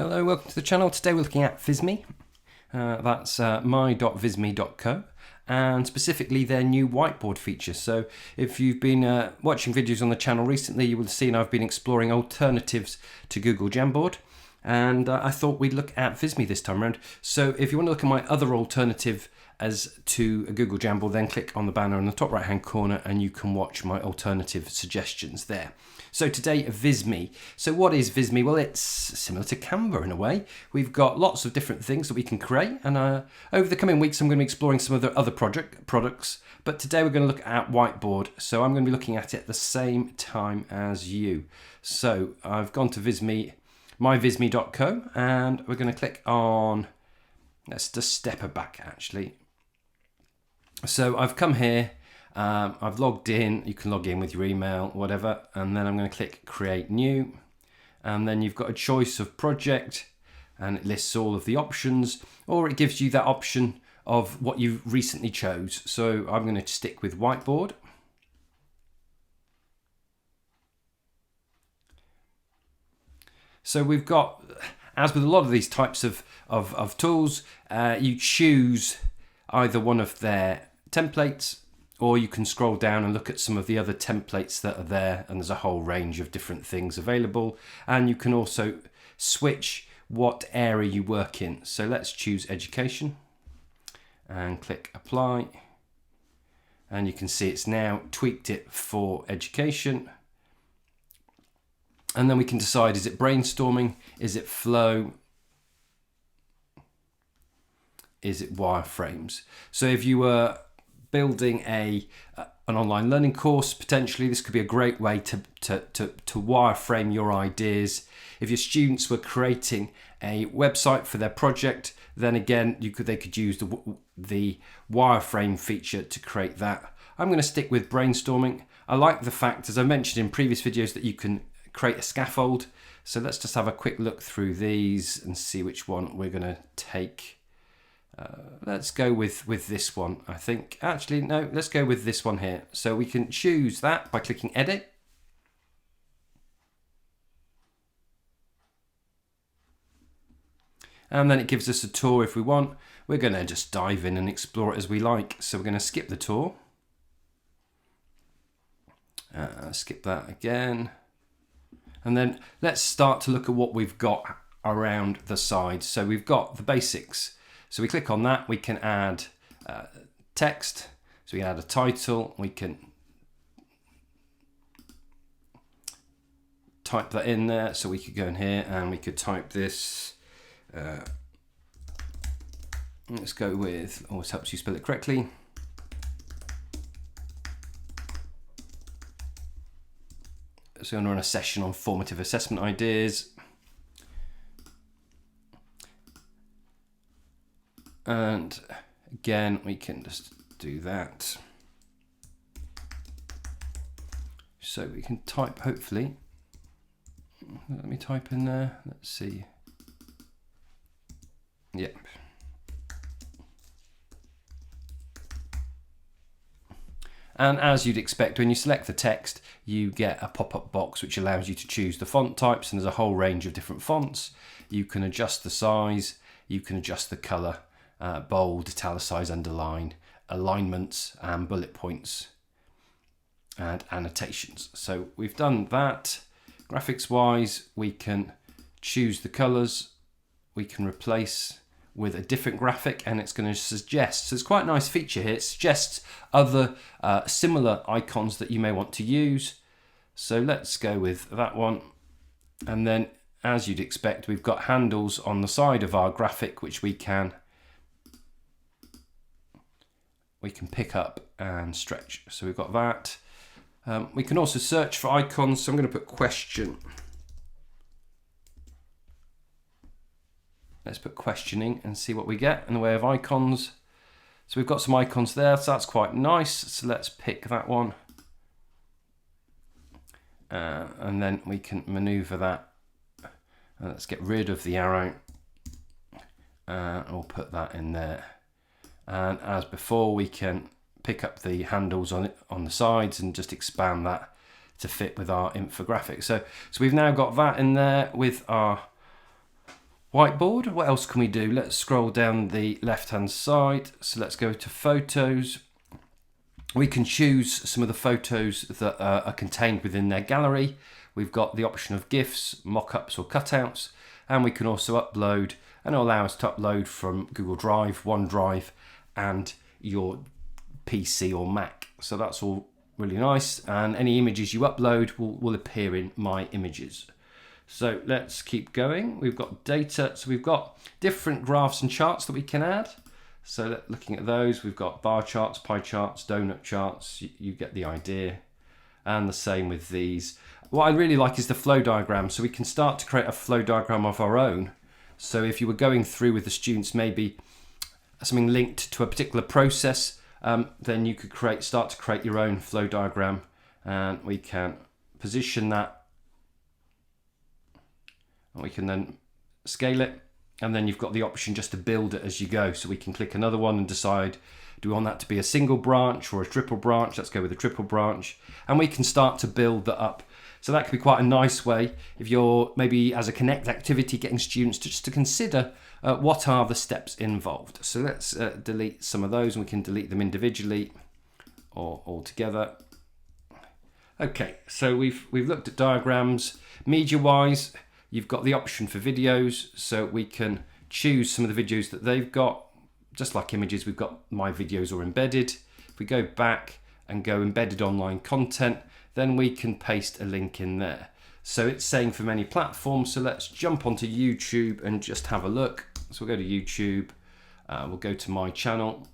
Hello, welcome to the channel. Today we're looking at Visme. That's my.visme.co, and specifically their new whiteboard feature. So if you've been watching videos on the channel recently, you will have seen I've been exploring alternatives to Google Jamboard, and I thought we'd look at Visme this time around. So if you want to look at my other alternative as to a Google Jamboard, then click on the banner in the top right hand corner and you can watch my alternative suggestions there. So today, Visme. So what is Visme? Well, it's similar to Canva in a way. We've got lots of different things that we can create, and over the coming weeks I'm going to be exploring some of the other products, but today we're going to look at Whiteboard. So I'm going to be looking at it at the same time as you. So I've gone to Visme, myvisme.co, and we're going to click on, let's just step her back actually. So I've come here, I've logged in. You can log in with your email, whatever, and then I'm going to click create new, and then you've got a choice of project and it lists all of the options, or it gives you that option of what you recently chose. So I'm going to stick with whiteboard. So we've got, as with a lot of these types of tools, you choose either one of their templates, or you can scroll down and look at some of the other templates that are there, and there's a whole range of different things available. And you can also switch what area you work in. So let's choose education and click apply, and you can see it's now tweaked it for education. And then we can decide, is it brainstorming, is it flow, is it wireframes? So if you were building an online learning course, potentially this could be a great way to wireframe your ideas. If your students were creating a website for their project, then again they could use the wireframe feature to create that. I'm going to stick with brainstorming. I like the fact, as I mentioned in previous videos, that you can create a scaffold. So let's just have a quick look through these and see which one we're going to take. Let's go with this one, I think. Actually, no, let's go with this one here. So we can choose that by clicking edit. And then it gives us a tour if we want. We're going to just dive in and explore it as we like. So we're going to skip the tour. Skip that again. And then let's start to look at what we've got around the side. So we've got the basics. So we click on that, we can add text, so we add a title, we can type that in there, so we could go in here and we could type this, let's go with, always helps you spell it correctly. So I'm going to run a session on formative assessment ideas. And again, we can just do that. So we can type, hopefully. Let me type in there. Let's see. Yep. And as you'd expect, when you select the text, you get a pop-up box which allows you to choose the font types, and there's a whole range of different fonts. You can adjust the size, you can adjust the color. Bold, italicize, underline, alignments, and bullet points, and annotations. So we've done that. Graphics wise, we can choose the colors, we can replace with a different graphic, and it's going to suggest, so it's quite a nice feature here, it suggests other similar icons that you may want to use. So let's go with that one, and then as you'd expect, we've got handles on the side of our graphic which we can pick up and stretch. So we've got that. We can also search for icons. So I'm going to put question. Let's put questioning and see what we get in the way of icons. So we've got some icons there, so that's quite nice. So let's pick that one. And then we can maneuver that. Let's get rid of the arrow. We'll put that in there. And as before, we can pick up the handles on the sides and just expand that to fit with our infographic. So we've now got that in there with our whiteboard. What else can we do? Let's scroll down the left hand side. So let's go to photos. We can choose some of the photos that are contained within their gallery. We've got the option of GIFs, mock-ups or cutouts, and we can also upload, and it'll allow us to upload from Google Drive, OneDrive, and your PC or Mac. So that's all really nice, and any images you upload will appear in My Images. So let's keep going. We've got data, so we've got different graphs and charts that we can add. So looking at those, we've got bar charts, pie charts, donut charts, you get the idea. And the same with these. What I really like is the flow diagram. So we can start to create a flow diagram of our own. So if you were going through with the students, maybe something linked to a particular process, then you could start to create your own flow diagram, and we can position that. And we can then scale it. And then you've got the option just to build it as you go. So we can click another one and decide, do we want that to be a single branch or a triple branch? Let's go with a triple branch. And we can start to build that up. So that could be quite a nice way if you're maybe as a Connect activity getting students to just to consider what are the steps involved. So let's delete some of those, and we can delete them individually or all together. Okay, so we've looked at diagrams. Media-wise, you've got the option for videos, so we can choose some of the videos that they've got. Just like images, we've got My Videos or Embedded. If we go back and go Embedded Online Content, then we can paste a link in there. So it's saying from any platform, so let's jump onto YouTube and just have a look. So we'll go to YouTube, we'll go to my channel.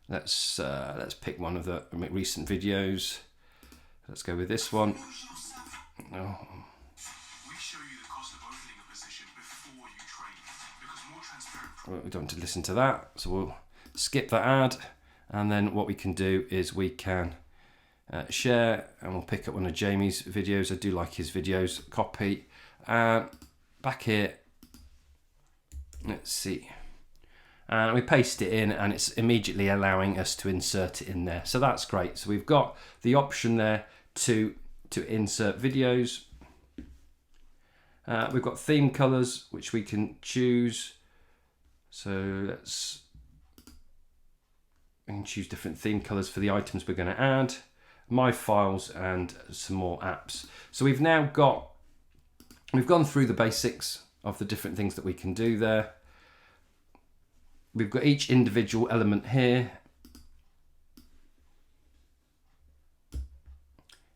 Let's pick one of the recent videos. Let's go with this one. Oh. We don't want to listen to that, so we'll skip that ad. And then what we can do is we can share, and we'll pick up one of Jamie's videos. I do like his videos. Copy, and back here. Let's see. And we paste it in, and it's immediately allowing us to insert it in there. So that's great. So we've got the option there to insert videos. We've got theme colors, which we can choose. So we can choose different theme colors for the items we're going to add, My Files, and some more apps. So we've gone through the basics of the different things that we can do there. We've got each individual element here.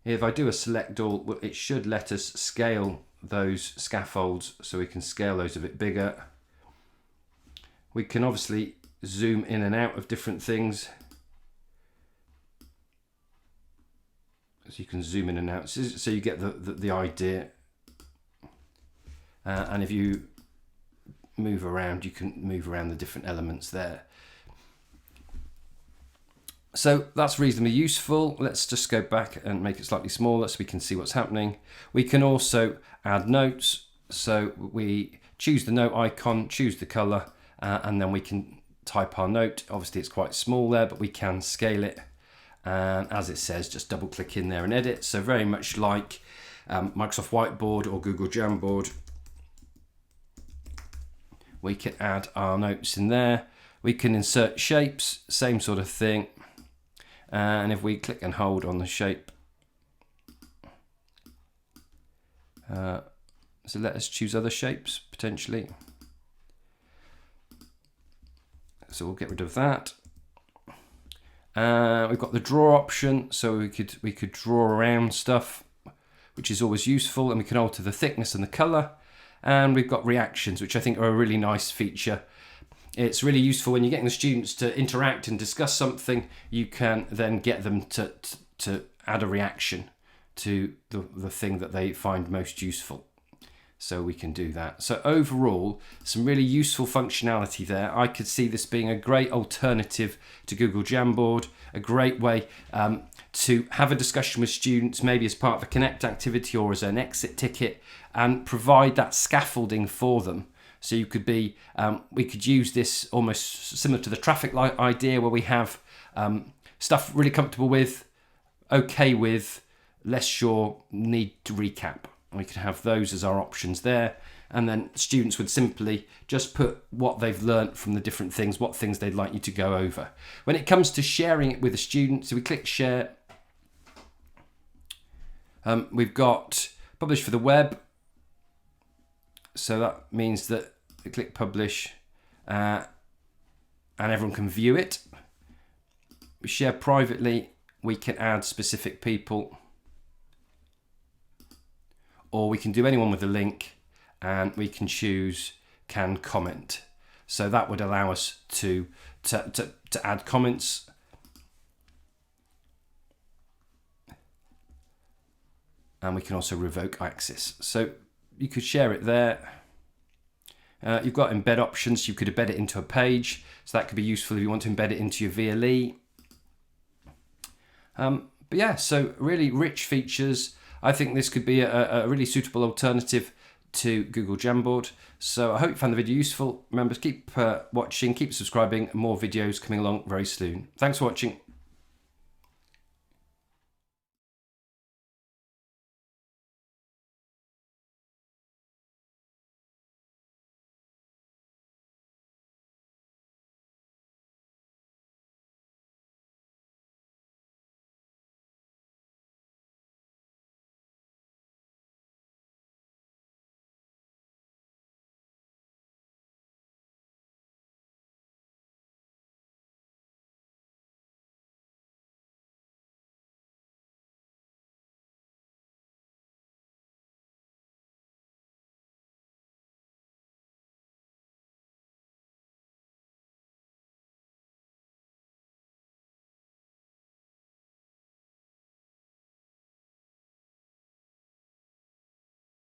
If I do a select all, it should let us scale those scaffolds, so we can scale those a bit bigger. We can obviously zoom in and out of different things. So you can zoom in and out, so you get the idea. And if you move around, you can move around the different elements there. So that's reasonably useful. Let's just go back and make it slightly smaller so we can see what's happening. We can also add notes. So we choose the note icon, choose the color, and then we can type our note. Obviously it's quite small there, but we can scale it. And as it says, just double click in there and edit. So very much like Microsoft Whiteboard or Google Jamboard, we can add our notes in there. We can insert shapes, same sort of thing. And if we click and hold on the shape, so let us choose other shapes potentially. So we'll get rid of that. We've got the draw option, so we could draw around stuff, which is always useful, and we can alter the thickness and the color. And we've got reactions, which I think are a really nice feature. It's really useful when you're getting the students to interact and discuss something. You can then get them to add a reaction to the thing that they find most useful. So we can do that. So overall, some really useful functionality there. I could see this being a great alternative to Google Jamboard, a great way to have a discussion with students, maybe as part of a Connect activity or as an exit ticket, and provide that scaffolding for them. So you could be, we could use this almost similar to the traffic light idea, where we have stuff really comfortable with, okay with, less sure, need to recap. We can have those as our options there. And then students would simply just put what they've learnt from the different things, what things they'd like you to go over. When it comes to sharing it with a student, so we click share. We've got publish for the web. So that means that we click publish and everyone can view it. We share privately, we can add specific people, or we can do anyone with a link, and we can choose can comment. So that would allow us to add comments. And we can also revoke access. So you could share it there. You've got embed options. You could embed it into a page. So that could be useful if you want to embed it into your VLE. But yeah, so really rich features. I think this could be a really suitable alternative to Google Jamboard. So I hope you found the video useful. Remember to keep watching, keep subscribing, more videos coming along very soon. Thanks for watching.